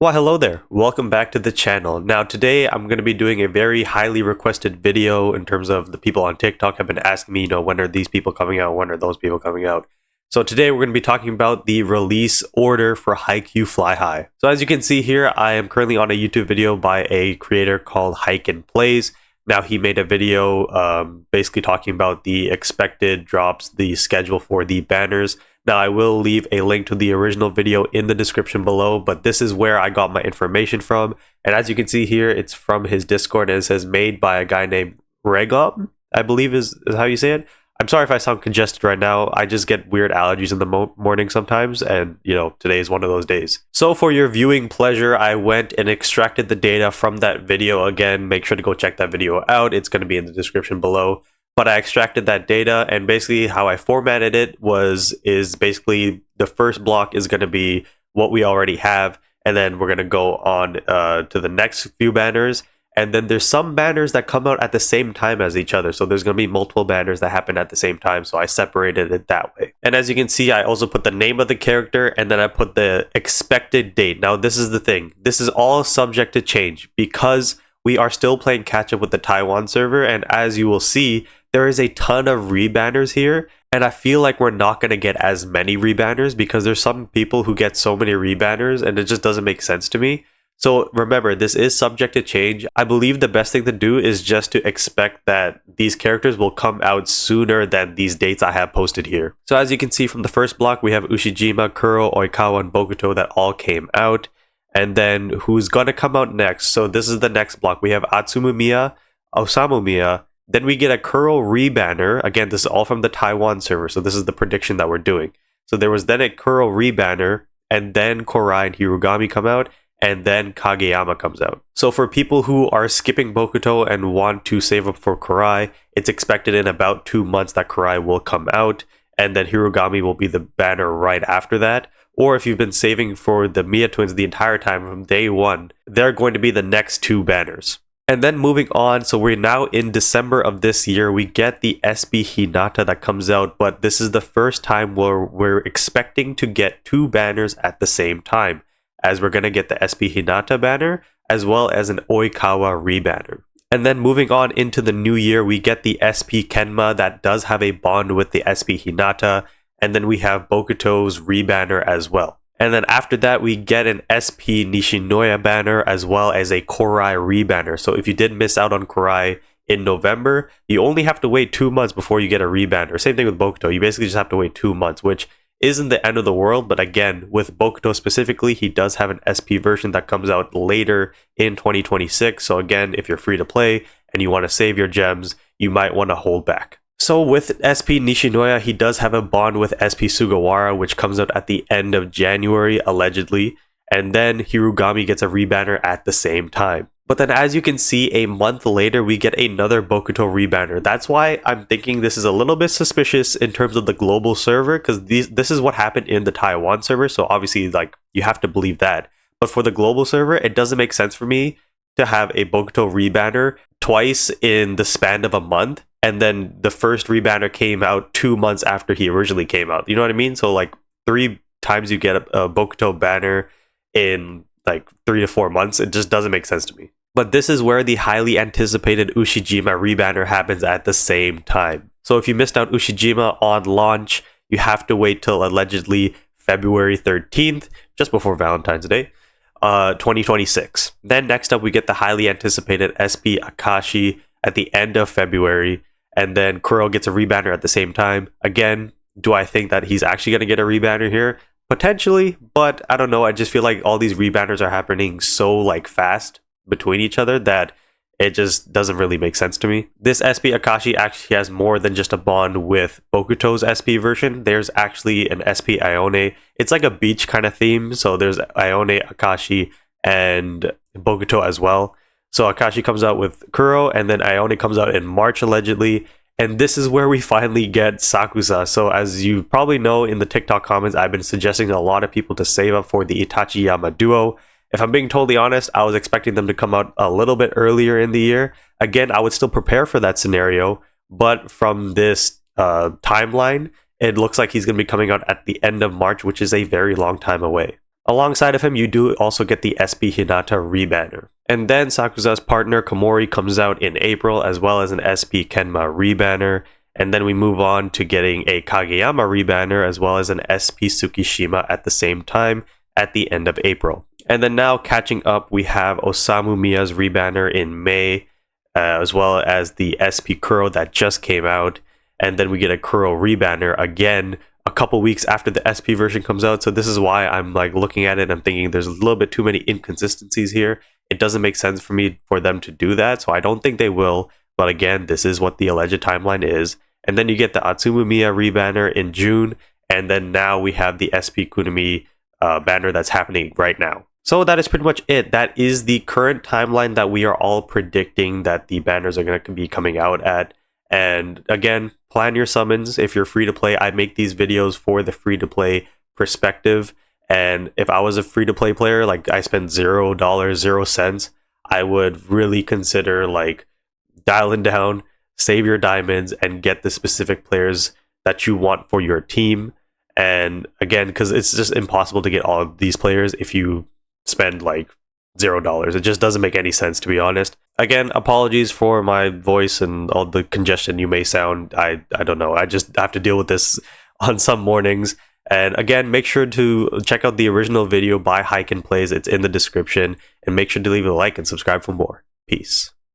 Well, hello there. Welcome back to the channel. Now, today I'm going to be doing a very highly requested video in terms of the people on TikTok have been asking me, when are these people coming out? When are those people coming out? So today we're going to be talking about the release order for Haikyu Fly High. So as you can see here, I am currently on a YouTube video by a creator called Haikyu Plays. Now, he made a video basically talking about the expected drops, the schedule for the banners. Now, I will leave a link to the original video in the description below, but this is where I got my information from. And as you can see here, it's from his Discord, and it says made by a guy named Regom, I believe is how you say it. I'm sorry if I sound congested right now. I just get weird allergies in the morning sometimes, and today is one of those days. So for your viewing pleasure, I went and extracted the data from that video. Again, make sure to go check that video out. It's going to be in the description below. But I extracted that data, and basically how I formatted it is basically the first block is going to be what we already have, and then we're going to go on to the next few banners. And then there's some banners that come out at the same time as each other. So there's going to be multiple banners that happen at the same time. So I separated it that way. And as you can see, I also put the name of the character, and then I put the expected date. Now, this is the thing. This is all subject to change because we are still playing catch up with the Taiwan server. And as you will see, there is a ton of rebanners here. And I feel like we're not going to get as many rebanners because there's some people who get so many rebanners and it just doesn't make sense to me. So remember, this is subject to change. I believe the best thing to do is just to expect that these characters will come out sooner than these dates I have posted here. So as you can see from the first block, we have Ushijima, Kuro, Oikawa, and Bokuto that all came out. And then who's gonna come out next? So this is the next block. We have Atsumu Miya, Osamu Miya. Then we get a Kuro rebanner. Again, this is all from the Taiwan server. So this is the prediction that we're doing. So there was then a Kuro rebanner, and then Korai and Hirugami come out, and then Kageyama comes out. So for people who are skipping Bokuto and want to save up for Korai, it's expected in about 2 months that Korai will come out, and then Hirugami will be the banner right after that. Or if you've been saving for the Miya twins the entire time from day one, they're going to be the next two banners. And then moving on, so we're now in December of this year, we get the SB Hinata that comes out, but this is the first time where we're expecting to get two banners at the same time, as we're going to get the SB Hinata banner as well as an Oikawa rebanner. And then moving on into the new year, we get the SP Kenma that does have a bond with the SP Hinata, and then we have Bokuto's rebanner as well. And then after that, we get an SP Nishinoya banner as well as a Korai rebanner. So if you did miss out on Korai in November, you only have to wait 2 months before you get a rebanner. Same thing with Bokuto. You basically just have to wait 2 months, which isn't the end of the world. But again, with Bokuto specifically, he does have an SP version that comes out later in 2026. So again, if you're free to play and you want to save your gems, you might want to hold back. So with SP Nishinoya, he does have a bond with SP Sugawara, which comes out at the end of January, allegedly. And then Hirugami gets a rebanner at the same time. But then as you can see, a month later, we get another Bokuto rebanner. That's why I'm thinking this is a little bit suspicious in terms of the global server, because this is what happened in the Taiwan server. So obviously, you have to believe that. But for the global server, it doesn't make sense for me to have a Bokuto rebanner twice in the span of a month. And then the first rebanner came out 2 months after he originally came out. You know what I mean? So 3 times you get a Bokuto banner in 3 to 4 months. It just doesn't make sense to me. But this is where the highly anticipated Ushijima rebanner happens at the same time. So if you missed out Ushijima on launch, you have to wait till allegedly February 13th, just before Valentine's Day, 2026. Then next up, we get the highly anticipated SP Akashi at the end of February. And then Kuro gets a rebanner at the same time. Again, do I think that he's actually going to get a rebanner here? Potentially, but I don't know. I just feel like all these rebanners are happening so fast between each other that it just doesn't really make sense to me. This SP Akashi actually has more than just a bond with Bokuto's SP version. There's actually an SP Ione. It's like a beach kind of theme. So there's Ione, Akashi, and Bokuto as well. So Akashi comes out with Kuro, and then Ione comes out in March, allegedly. And this is where we finally get Sakusa. So as you probably know in the TikTok comments, I've been suggesting to a lot of people to save up for the Itachi-yama duo. If I'm being totally honest, I was expecting them to come out a little bit earlier in the year. Again, I would still prepare for that scenario. But from this timeline, it looks like he's going to be coming out at the end of March, which is a very long time away. Alongside of him, you do also get the SP Hinata rebanner. And then Sakuza's partner Komori comes out in April, as well as an SP Kenma rebanner. And then we move on to getting a Kageyama rebanner, as well as an SP Tsukishima at the same time at the end of April. And then now catching up, we have Osamu Miya's rebanner in May, as well as the SP Kuro that just came out. And then we get a Kuro rebanner again a couple weeks after the SP version comes out. So this is why I'm like looking at it and I'm thinking there's a little bit too many inconsistencies here. It doesn't make sense for me for them to do that. So I don't think they will. But again, this is what the alleged timeline is. And then you get the Atsumu Miya rebanner in June. And then now we have the SP Kunimi banner that's happening right now. So that is pretty much it. That is the current timeline that we are all predicting that the banners are going to be coming out at. And again, plan your summons. If you're free to play, I make these videos for the free to play perspective. And if I was a free to play player, like I spend $0, 0 cents, I would really consider like dialing down, save your diamonds, and get the specific players that you want for your team. And again, because it's just impossible to get all of these players if you spend like $0. It just doesn't make any sense, to be honest. Again, apologies for my voice and all the congestion you may sound. I don't know. I just have to deal with this on some mornings. And again, make sure to check out the original video by Haikyu Plays. It's in the description. And make sure to leave a like and subscribe for more. Peace.